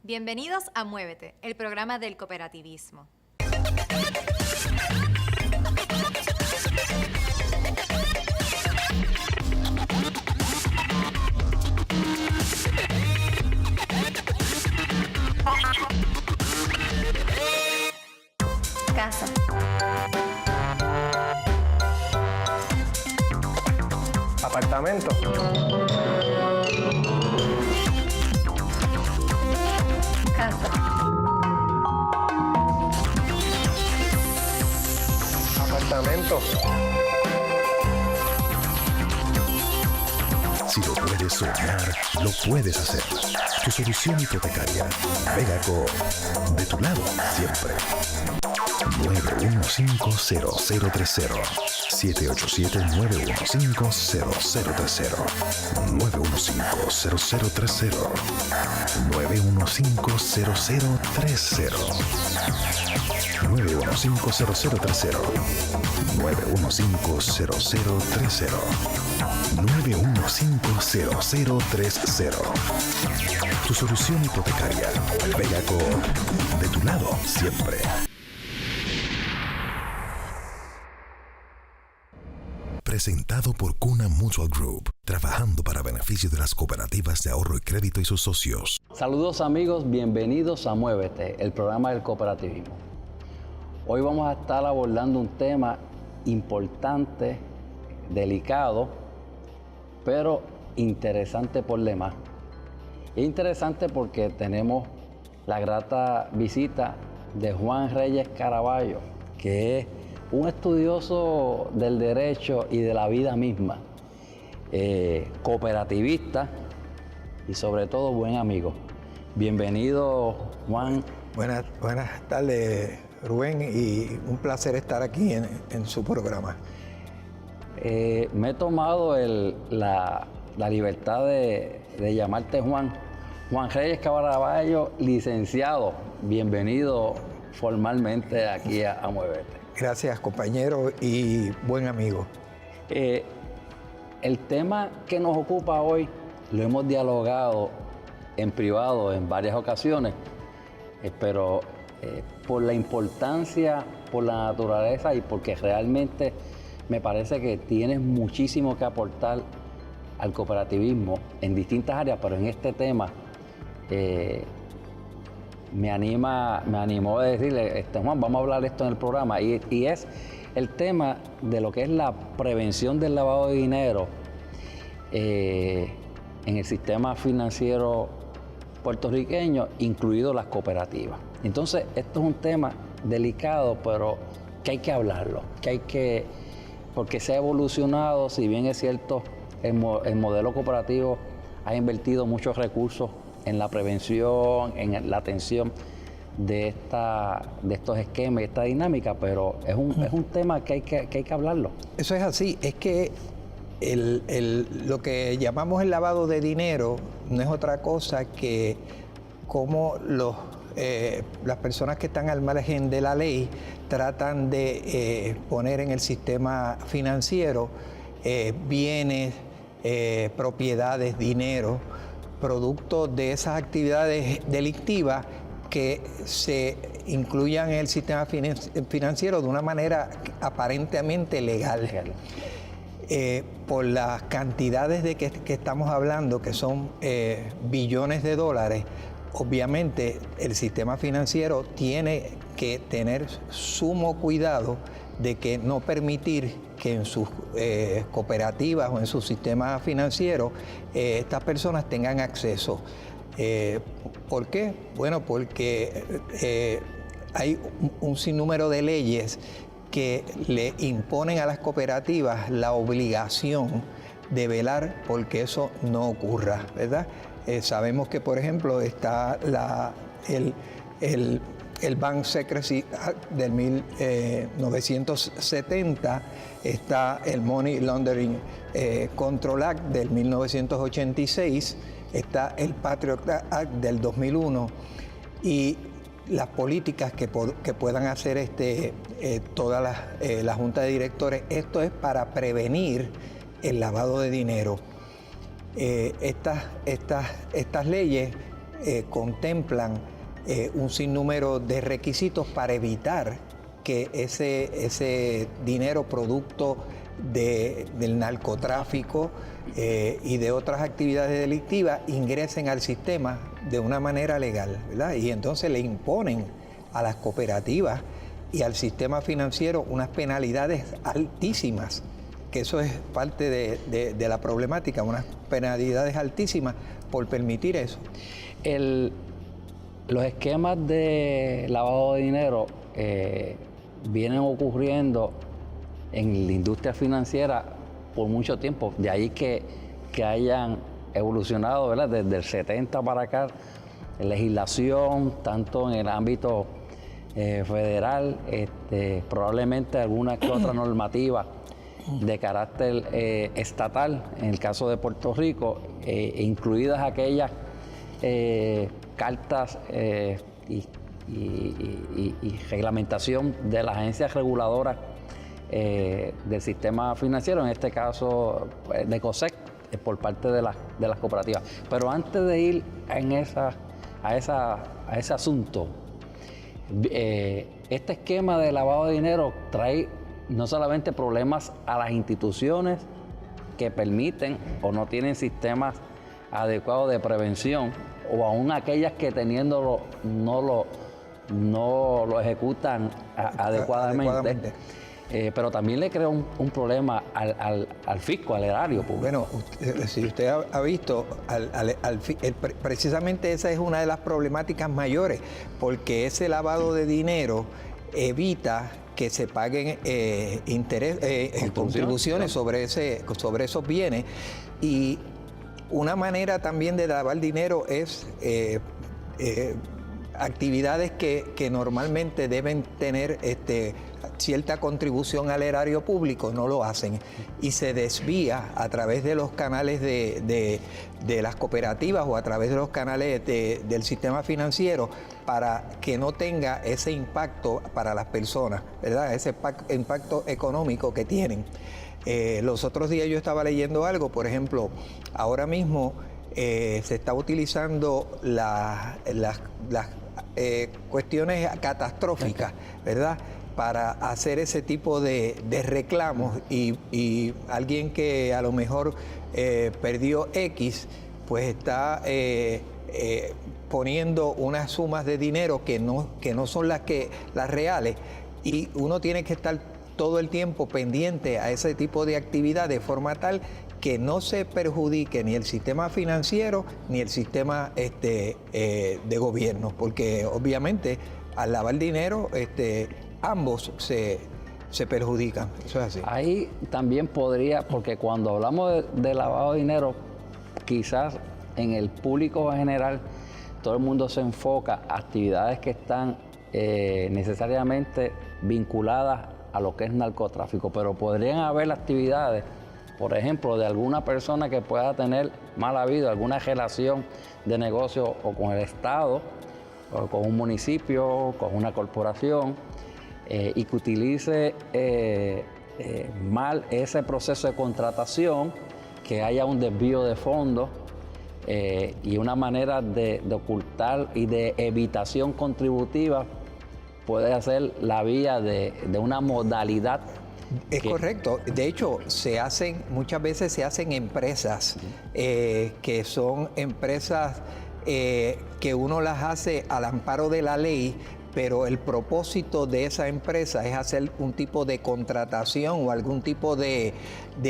Bienvenidos a Muévete, el programa del cooperativismo. Casa. Apartamento. Casa. Apartamento. Si lo puedes soñar, lo puedes hacer. Tu solución hipotecaria. Vegaco, de tu lado siempre. 915-0030. 787-915-0030. 915-0030. 915-0030. 915-0030. 915-0030. 915-0030. Tu solución hipotecaria. Vegaco, de tu lado siempre. Presentado por Cuna Mutual Group, trabajando para beneficio de las cooperativas de ahorro y crédito y sus socios. Saludos amigos, bienvenidos a Muévete, el programa del cooperativismo. Hoy vamos a estar abordando un tema importante, delicado, pero interesante por demás. Es interesante porque tenemos la grata visita de Juan Reyes Caraballo, que es un estudioso del derecho y de la vida misma, cooperativista y sobre todo buen amigo. Bienvenido, Juan. Buenas tardes, Rubén, y un placer estar aquí en su programa. Me he tomado la libertad de llamarte Juan. Juan Reyes Caraballo, licenciado. Bienvenido formalmente aquí a Muévete. Gracias, compañero y buen amigo. El tema que nos ocupa hoy lo hemos dialogado en privado en varias ocasiones, pero por la importancia, por la naturaleza y porque realmente me parece que tienes muchísimo que aportar al cooperativismo en distintas áreas, pero en este tema me animó a decirle, Juan, vamos a hablar de esto en el programa, y es el tema de lo que es la prevención del lavado de dinero en el sistema financiero puertorriqueño, incluido las cooperativas. Entonces, esto es un tema delicado, pero que hay que hablarlo, porque se ha evolucionado, si bien es cierto, el modelo cooperativo ha invertido muchos recursos en la prevención, en la atención de estos esquemas, esta dinámica, pero es un tema que hay que hablarlo. Eso es así, es que lo que llamamos el lavado de dinero no es otra cosa que cómo las personas que están al margen de la ley tratan de poner en el sistema financiero bienes, propiedades, dinero, producto de esas actividades delictivas que se incluyan en el sistema financiero de una manera aparentemente legal. Por las cantidades de que estamos hablando, que son billones de dólares, obviamente el sistema financiero tiene que tener sumo cuidado de que no permitir que en sus cooperativas o en su sistema financiero estas personas tengan acceso. ¿Por qué? Bueno, porque hay un sinnúmero de leyes que le imponen a las cooperativas la obligación de velar porque eso no ocurra, ¿verdad? Sabemos que, por ejemplo, está el Bank Secrecy Act del 1970, está el Money Laundering Control Act del 1986, está el Patriot Act del 2001 y las políticas que puedan hacer toda la Junta de Directores. Esto es para prevenir el lavado de dinero. Estas leyes contemplan un sinnúmero de requisitos para evitar que ese dinero producto del narcotráfico y de otras actividades delictivas ingresen al sistema de una manera legal, ¿verdad? Y entonces le imponen a las cooperativas y al sistema financiero unas penalidades altísimas, que eso es parte de la problemática, unas penalidades altísimas por permitir eso. Los esquemas de lavado de dinero vienen ocurriendo en la industria financiera por mucho tiempo, de ahí que hayan evolucionado, ¿verdad? Desde el 70 para acá, legislación, tanto en el ámbito federal, probablemente alguna que otra normativa de carácter estatal, en el caso de Puerto Rico, incluidas aquellas cartas y reglamentación de las agencias reguladoras del sistema financiero, en este caso de COSEC, por parte de las cooperativas. Pero antes de ir a ese asunto, este esquema de lavado de dinero trae no solamente problemas a las instituciones que permiten o no tienen sistemas adecuados de prevención, o aún aquellas que teniéndolo no lo ejecutan adecuadamente. Pero también le crea un problema al fisco, al erario público. Bueno, si usted ha visto, precisamente esa es una de las problemáticas mayores, porque ese lavado de dinero evita que se paguen contribuciones sobre esos bienes. Y una manera también de lavar dinero es actividades que normalmente deben tener cierta contribución al erario público, no lo hacen, y se desvía a través de los canales de las cooperativas o a través de los canales del sistema financiero, para que no tenga ese impacto para las personas, ¿verdad? Ese impacto económico que tienen. Los otros días yo estaba leyendo algo, por ejemplo, ahora mismo se está utilizando las cuestiones catastróficas, ¿verdad?, para hacer ese tipo de reclamos, y alguien que a lo mejor perdió X, pues está poniendo unas sumas de dinero que no son las reales, y uno tiene que estar todo el tiempo pendiente a ese tipo de actividad de forma tal que no se perjudique ni el sistema financiero ni el sistema de gobierno, porque obviamente al lavar dinero ambos se perjudican. Eso es así. Ahí también podría, porque cuando hablamos de lavado de dinero, quizás en el público en general todo el mundo se enfoca a actividades que están necesariamente vinculadas a lo que es narcotráfico, pero podrían haber actividades, por ejemplo, de alguna persona que pueda tener mal habido alguna relación de negocio o con el Estado, o con un municipio, con una corporación, y que utilice mal ese proceso de contratación, que haya un desvío de fondos y una manera de ocultar y de evitación contributiva, puede ser la vía de una modalidad. Es correcto. De hecho, muchas veces se hacen empresas que son empresas que uno las hace al amparo de la ley, pero el propósito de esa empresa es hacer un tipo de contratación o algún tipo de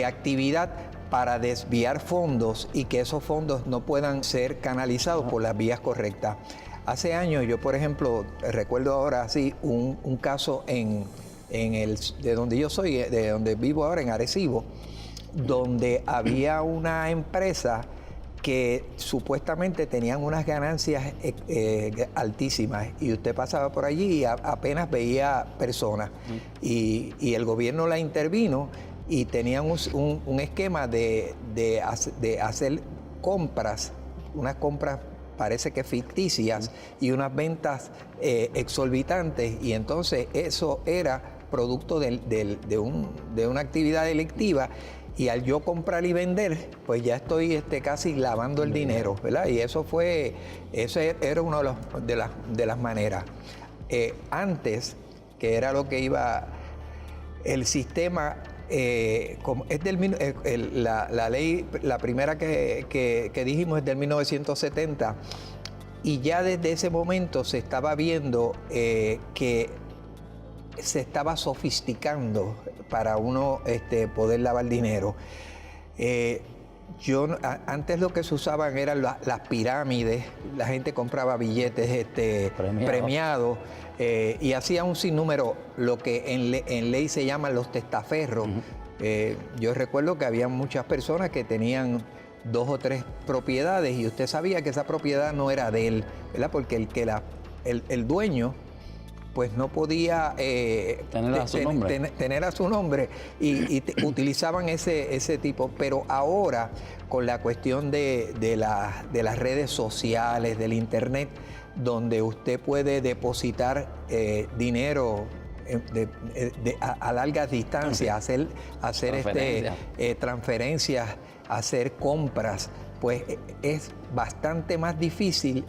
actividad para desviar fondos y que esos fondos no puedan ser canalizados por las vías correctas. Hace años yo, por ejemplo, recuerdo ahora así un caso de donde yo soy, de donde vivo ahora, en Arecibo, donde había una empresa que supuestamente tenían unas ganancias altísimas, y usted pasaba por allí y apenas veía personas, y el gobierno la intervino y tenían un esquema de hacer compras, unas compras parece que ficticias, y unas ventas exorbitantes, y entonces eso era producto de una actividad delictiva, y al yo comprar y vender, pues ya estoy casi lavando el dinero, ¿verdad? Y eso era una de las maneras. Antes, que era lo que iba, el sistema, la ley, la primera que dijimos es del 1970, y ya desde ese momento se estaba viendo que se estaba sofisticando para uno poder lavar dinero. Antes lo que se usaban eran las pirámides, la gente compraba billetes premiados y hacía un sinnúmero, lo que en ley se llaman los testaferros. Yo recuerdo que había muchas personas que tenían 2 o 3 propiedades y usted sabía que esa propiedad no era de él, ¿verdad? Porque el dueño pues no podía tener a su nombre y utilizaban ese tipo. Pero ahora, con la cuestión de las redes sociales, del internet, donde usted puede depositar dinero a largas distancias, hacer transferencias, hacer compras, pues es bastante más difícil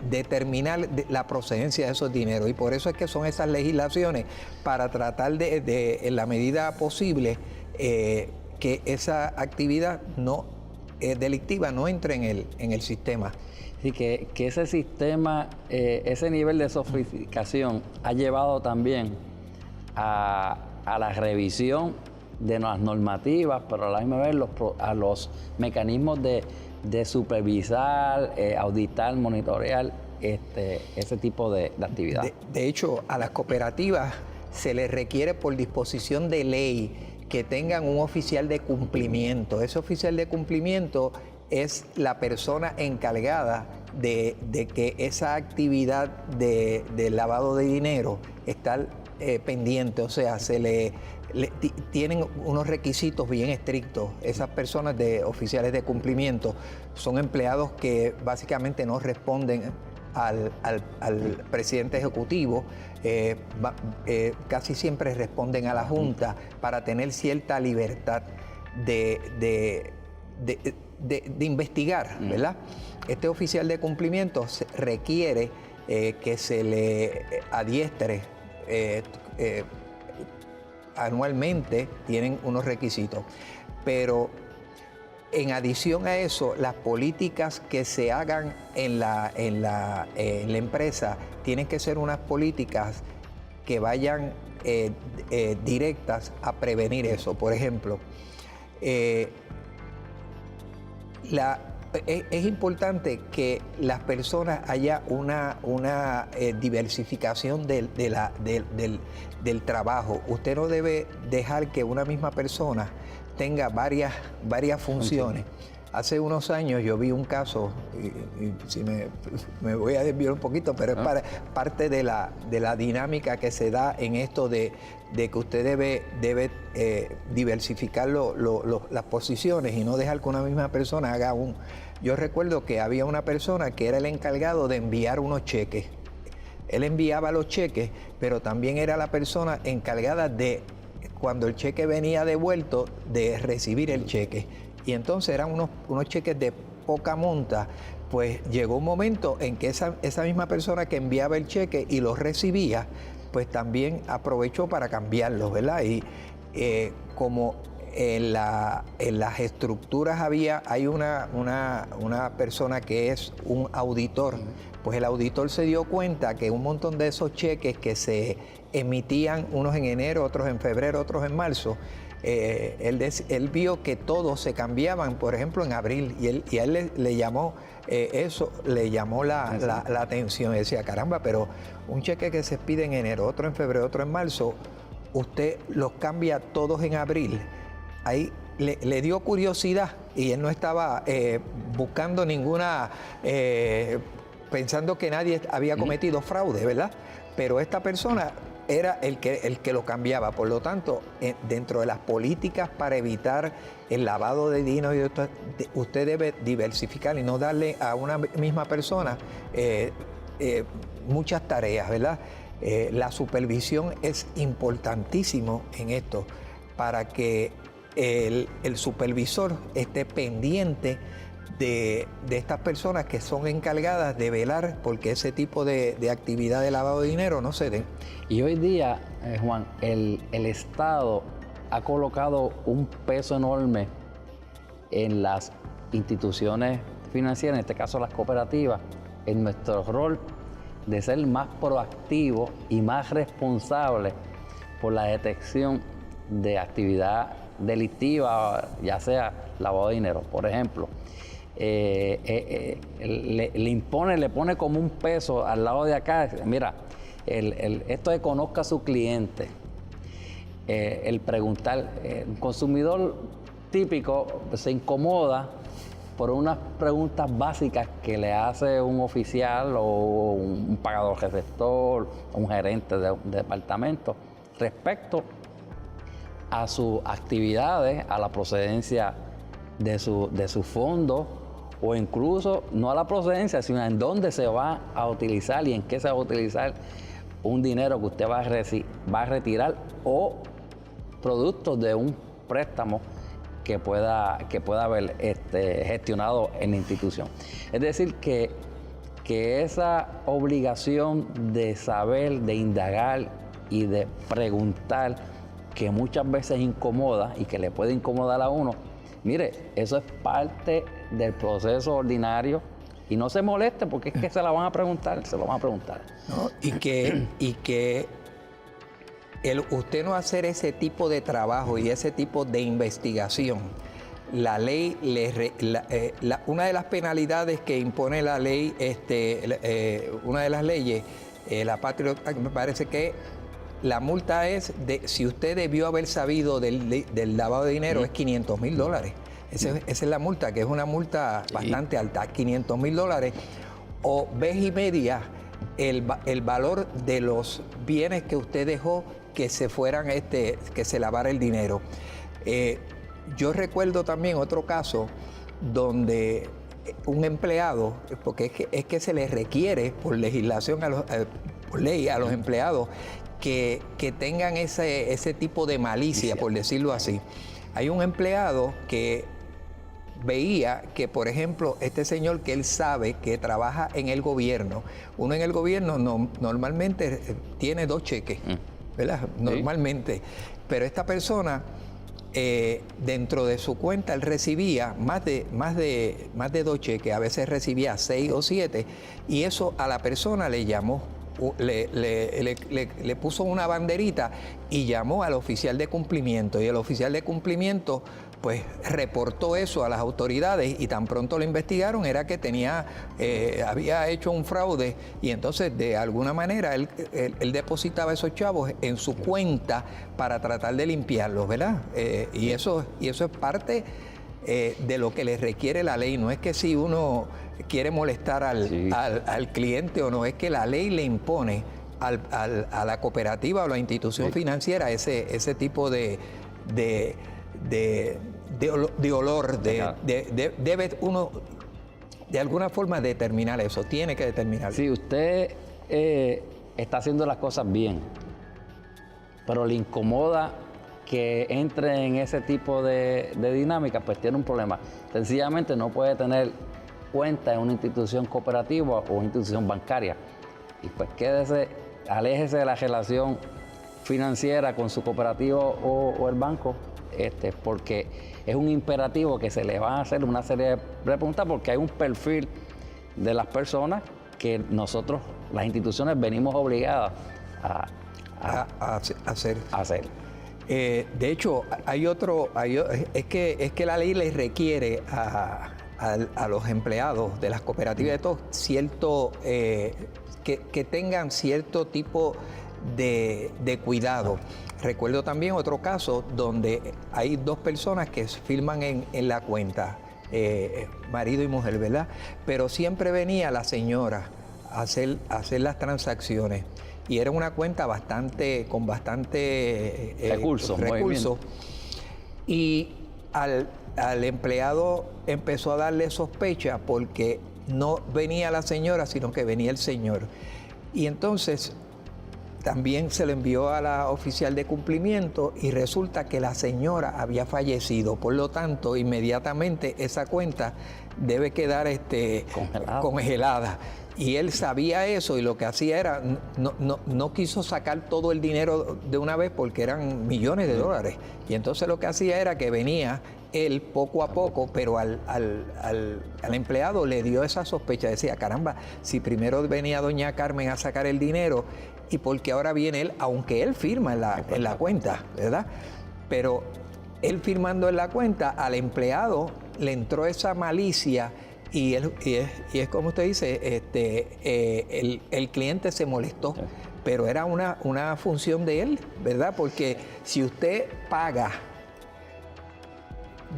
determinar la procedencia de esos dineros, y por eso es que son esas legislaciones para tratar en la medida posible que esa actividad delictiva no entre en el sistema. Y que ese sistema, ese nivel de sofisticación ha llevado también a la revisión de las normativas, pero a la misma vez a los mecanismos de supervisar, auditar, monitorear ese tipo de actividad. De hecho, a las cooperativas se les requiere por disposición de ley que tengan un oficial de cumplimiento. Ese oficial de cumplimiento es la persona encargada de que esa actividad de lavado de dinero está pendiente, o sea, tienen unos requisitos bien estrictos. Esas personas de oficiales de cumplimiento son empleados que básicamente no responden al presidente ejecutivo, casi siempre responden a la Junta para tener cierta libertad de investigar, ¿verdad? Este oficial de cumplimiento requiere que se le adiestre anualmente, tienen unos requisitos, pero en adición a eso, las políticas que se hagan en la empresa tienen que ser unas políticas que vayan directas a prevenir eso. Por ejemplo, es importante que las personas haya una diversificación del trabajo. Usted no debe dejar que una misma persona tenga varias funciones. Hace unos años yo vi un caso, y si me voy a desviar un poquito, pero es parte de la dinámica que se da en esto de que usted debe diversificar las posiciones y no dejar que una misma persona haga Yo recuerdo que había una persona que era el encargado de enviar unos cheques. Él enviaba los cheques, pero también era la persona encargada de, cuando el cheque venía devuelto, de recibir el cheque. Y entonces eran unos cheques de poca monta. Pues llegó un momento en que esa misma persona que enviaba el cheque y lo recibía, pues también aprovechó para cambiarlos, ¿verdad? Y como en las estructuras hay una persona que es un auditor, pues el auditor se dio cuenta que un montón de esos cheques que se emitían, unos en enero, otros en febrero, otros en marzo, él vio que todos se cambiaban, por ejemplo, en abril, y a él le llamó eso, le llamó la atención. Decía, caramba, pero un cheque que se expide en enero, otro en febrero, otro en marzo, usted los cambia todos en abril. Ahí le dio curiosidad y él no estaba buscando ninguna, pensando que nadie había cometido fraude, ¿verdad? Pero esta persona era el que lo cambiaba. Por lo tanto, dentro de las políticas para evitar el lavado de dinero, usted debe diversificar y no darle a una misma persona muchas tareas, ¿verdad? La supervisión es importantísimo en esto, para que el supervisor esté pendiente de estas personas que son encargadas de velar porque ese tipo de actividad de lavado de dinero no se den. Y hoy día, Juan, el Estado ha colocado un peso enorme en las instituciones financieras, en este caso las cooperativas, en nuestro rol de ser más proactivos y más responsables por la detección de actividad delictiva, ya sea lavado de dinero. Por ejemplo, le pone como un peso al lado de acá. Mira, esto de conozca a su cliente, el preguntar, el consumidor típico se incomoda por unas preguntas básicas que le hace un oficial o un pagador receptor, un gerente de un departamento respecto a sus actividades, a la procedencia de su fondo, o incluso no a la procedencia, sino en dónde se va a utilizar y en qué se va a utilizar un dinero que usted va a retirar, o productos de un préstamo que pueda haber gestionado en la institución. Es decir, que esa obligación de saber, de indagar y de preguntar, que muchas veces incomoda y que le puede incomodar a uno, mire, eso es parte del proceso ordinario, y no se moleste porque es que se la van a preguntar, se lo van a preguntar. ¿No? Y que usted no hacer ese tipo de trabajo y ese tipo de investigación, la ley, una de las penalidades que impone la ley, una de las leyes, la Patriot Act, me parece que la multa es si usted debió haber sabido del lavado de dinero, es $500,000. Esa es la multa, que es una multa bastante alta, $500,000, o vez y media el valor de los bienes que usted dejó que se fueran, que se lavara el dinero. Yo recuerdo también otro caso donde un empleado, porque es que se les requiere por legislación, por ley a los empleados que tengan ese tipo de malicia, por decirlo así. Hay un empleado que veía que, por ejemplo, este señor que él sabe que trabaja en el gobierno, uno en el gobierno normalmente tiene 2 cheques, ¿verdad? Normalmente. Pero esta persona, dentro de su cuenta, él recibía más de 2 cheques, a veces recibía 6 o 7, y eso a la persona le llamó, le puso una banderita y llamó al oficial de cumplimiento, y el oficial de cumplimiento pues reportó eso a las autoridades, y tan pronto lo investigaron era que había hecho un fraude, y entonces de alguna manera él depositaba esos chavos en su cuenta para tratar de limpiarlos, ¿verdad? Y eso es parte de lo que le requiere la ley. No es que si uno quiere molestar al cliente o no, es que la ley le impone a la cooperativa o la institución financiera ese tipo de olor, debe uno de alguna forma determinar eso, tiene que determinarlo. Si usted está haciendo las cosas bien, pero le incomoda que entre en ese tipo de dinámica, pues tiene un problema. Sencillamente no puede tener cuenta en una institución cooperativa o una institución bancaria. Y pues aléjese de la relación financiera con su cooperativa o el banco, porque es un imperativo que se le van a hacer una serie de preguntas, porque hay un perfil de las personas que nosotros, las instituciones, venimos obligadas a hacer. De hecho, es que la ley les requiere a los empleados de las cooperativas de todos que tengan cierto tipo de cuidado. Recuerdo también otro caso donde hay 2 personas que firman en la cuenta, marido y mujer, ¿verdad? Pero siempre venía la señora a hacer las transacciones, y era una cuenta con bastante recursos. Y al empleado empezó a darle sospecha porque no venía la señora, sino que venía el señor. Y entonces también se lo envió a la oficial de cumplimiento y resulta que la señora había fallecido. Por lo tanto, inmediatamente esa cuenta debe quedar congelada. Y él sabía eso y lo que hacía era, no quiso sacar todo el dinero de una vez porque eran millones de dólares. Y entonces lo que hacía era que venía él poco a poco, pero al empleado le dio esa sospecha. Decía, caramba, si primero venía doña Carmen a sacar el dinero y porque ahora viene él, aunque él firma en la cuenta, ¿verdad? Pero él firmando en la cuenta, al empleado le entró esa malicia. Y es como usted dice, el cliente se molestó, pero era una función de él, ¿verdad? Porque si usted paga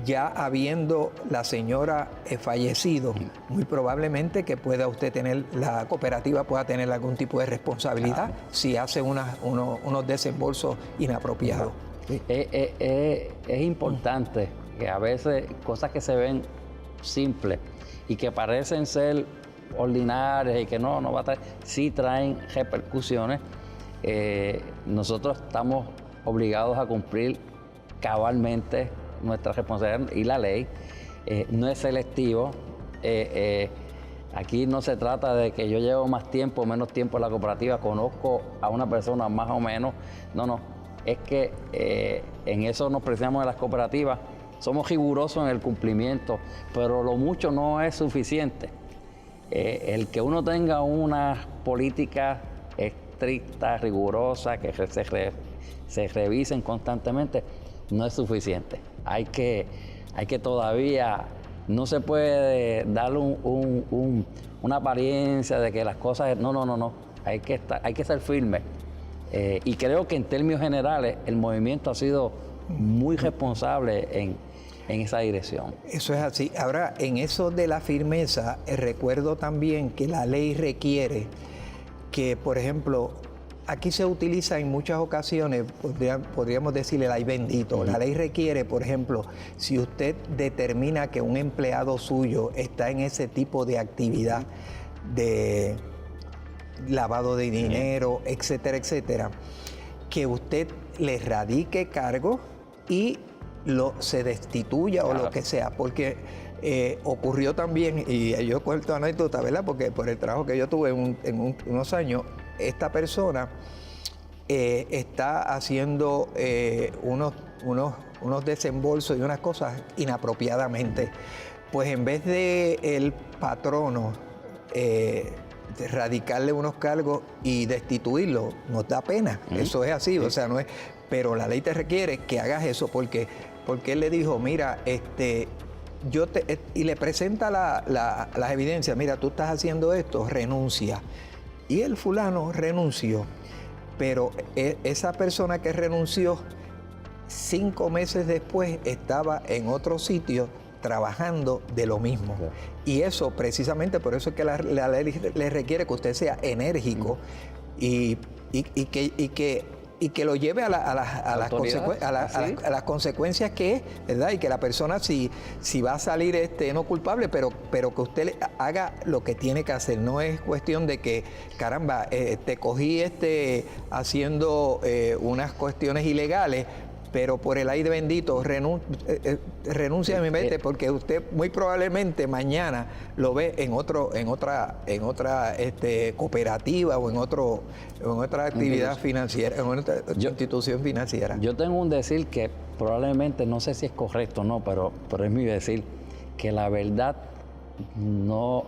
ya habiendo la señora fallecido, muy probablemente que pueda usted tener, la cooperativa pueda tener algún tipo de responsabilidad si hace unos desembolsos inapropiados. Sí. Es importante que a veces cosas que se ven simples y que parecen ser ordinarias y que no va a traer, sí traen repercusiones. Nosotros estamos obligados a cumplir cabalmente nuestra responsabilidad y la ley. No es selectivo. Aquí no se trata de que yo llevo más tiempo o menos tiempo en la cooperativa, conozco a una persona más o menos. No. Es que en eso nos preciamos de las cooperativas. Somos rigurosos en el cumplimiento, pero lo mucho no es suficiente. El que uno tenga una política estricta, rigurosa, que se revisen constantemente, no es suficiente. Hay que todavía, no se puede darle una apariencia de que las cosas, no. Hay que ser firme. Y creo que en términos generales el movimiento ha sido muy responsable en esa dirección. Eso es así. Ahora, en eso de la firmeza, recuerdo también que la ley requiere que, por ejemplo, aquí se utiliza en muchas ocasiones, podríamos decirle el ay bendito. La ley requiere, por ejemplo, si usted determina que un empleado suyo está en ese tipo de actividad de lavado de dinero, etcétera, etcétera, que usted le radique cargo y se destituya o lo que sea, porque ocurrió también, y yo cuento anécdota, ¿verdad? Porque por el trabajo que yo tuve en unos años, esta persona está haciendo unos desembolsos y unas cosas inapropiadamente. Pues en vez de el patrono radicarle unos cargos y destituirlo, nos da pena. Eso es así, o sea, no es. Pero la ley te requiere que hagas eso porque él le dijo, mira, y le presenta las evidencias, mira, tú estás haciendo esto, renuncia. Y el fulano renunció, pero esa persona que renunció 5 meses después estaba en otro sitio trabajando de lo mismo. Y eso, precisamente por eso es que la ley le requiere que usted sea enérgico y que lo lleve a las consecuencias que es, ¿verdad? Y que la persona si va a salir no culpable, pero que usted haga lo que tiene que hacer. No es cuestión de que, caramba, te cogí haciendo unas cuestiones ilegales, pero por el aire bendito renuncia a mi mente, porque usted muy probablemente mañana lo ve en otra cooperativa o en otra actividad financiera, en otra institución financiera. Yo tengo un decir que probablemente, no sé si es correcto o no, pero es mi decir, que la verdad no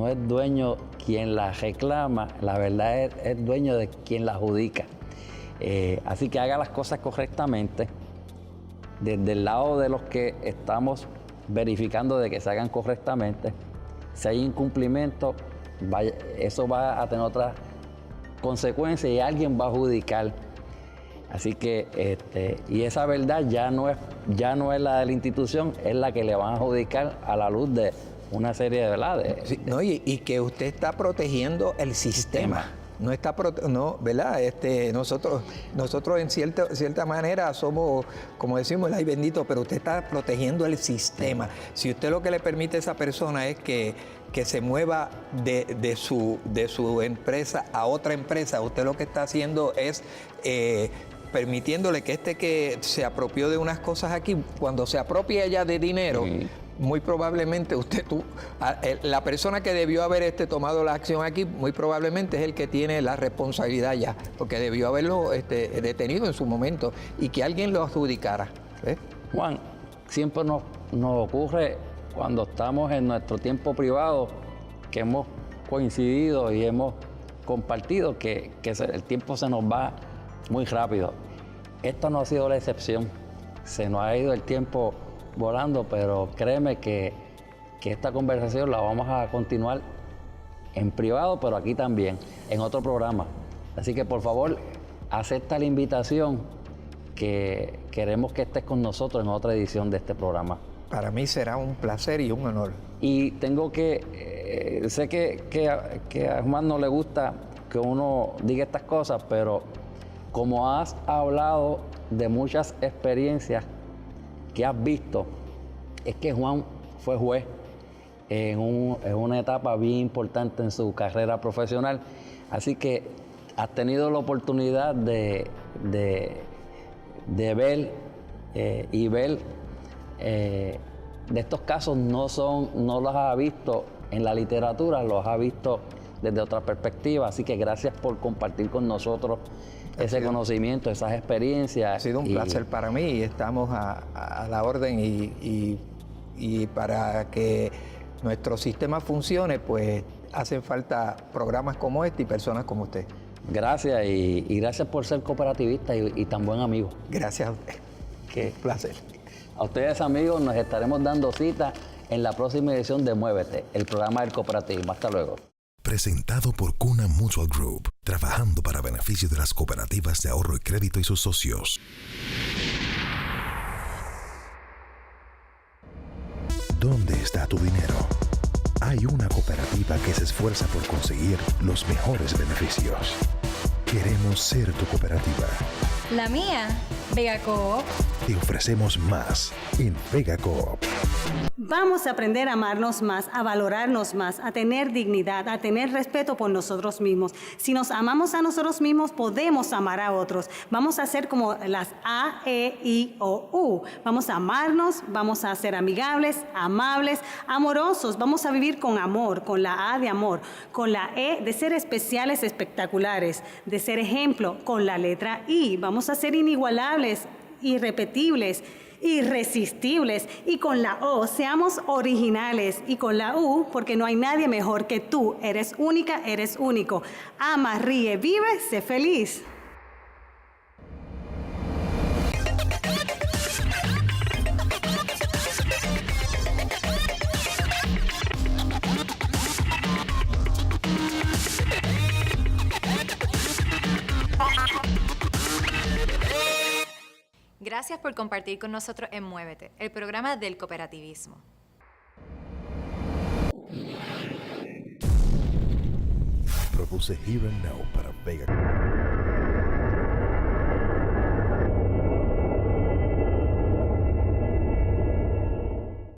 es dueño quien la reclama, la verdad es dueño de quien la adjudica. Así que haga las cosas correctamente, desde el lado de los que estamos verificando de que se hagan correctamente. Si hay incumplimiento, eso va a tener otras consecuencias y alguien va a adjudicar. Así que, y esa verdad ya no es la de la institución, es la que le van a adjudicar a la luz de una serie de verdades. Sí, no, y que usted está protegiendo el sistema. no está, no, ¿verdad? Nosotros en cierta manera somos, como decimos, el ay bendito, pero usted está protegiendo el sistema. Si usted lo que le permite a esa persona es que se mueva de su empresa a otra empresa, usted lo que está haciendo es permitiéndole que se apropió de unas cosas aquí, cuando se apropia ya de dinero, muy probablemente la persona que debió haber tomado la acción aquí, muy probablemente es el que tiene la responsabilidad ya, porque debió haberlo detenido en su momento y que alguien lo adjudicara. Juan, siempre nos ocurre cuando estamos en nuestro tiempo privado, que hemos coincidido y hemos compartido, que el tiempo se nos va muy rápido. Esto no ha sido la excepción. Se nos ha ido el tiempo volando, pero créeme que esta conversación la vamos a continuar en privado, pero aquí también, en otro programa. Así que por favor, acepta la invitación, que queremos que estés con nosotros en otra edición de este programa. Para mí será un placer y un honor. Y tengo sé que a Juan no le gusta que uno diga estas cosas, pero como has hablado de muchas experiencias que has visto, es que Juan fue juez en una etapa bien importante en su carrera profesional. Así que has tenido la oportunidad de ver y ver de estos casos. No los has visto en la literatura, los has visto desde otra perspectiva. Así que gracias por compartir con nosotros ese conocimiento, esas experiencias. Ha sido un placer para mí y estamos a la orden y para que nuestro sistema funcione, pues hacen falta programas como este y personas como usted. Gracias y gracias por ser cooperativista y tan buen amigo. Gracias a usted. Qué placer. A ustedes, amigos, nos estaremos dando cita en la próxima edición de Muévete, el programa del cooperativismo. Hasta luego. Presentado por Cuna Mutual Group, trabajando para beneficio de las cooperativas de ahorro y crédito y sus socios. ¿Dónde está tu dinero? Hay una cooperativa que se esfuerza por conseguir los mejores beneficios. Queremos ser tu cooperativa. La mía, Vega Coop. Te ofrecemos más en Vega Coop. Vamos a aprender a amarnos más, a valorarnos más, a tener dignidad, a tener respeto por nosotros mismos. Si nos amamos a nosotros mismos, podemos amar a otros. Vamos a ser como las A, E, I, O, U. Vamos a amarnos, vamos a ser amigables, amables, amorosos. Vamos a vivir con amor, con la A de amor, con la E de ser especiales, espectaculares, de ser ejemplo, con la letra I. Vamos a ser inigualables, irrepetibles, irresistibles, y con la O seamos originales, y con la U porque no hay nadie mejor que tú. Eres única, eres único. Ama, ríe, vive, sé feliz. Gracias por compartir con nosotros en Muévete, el programa del cooperativismo. Produce Here and Now para Vega.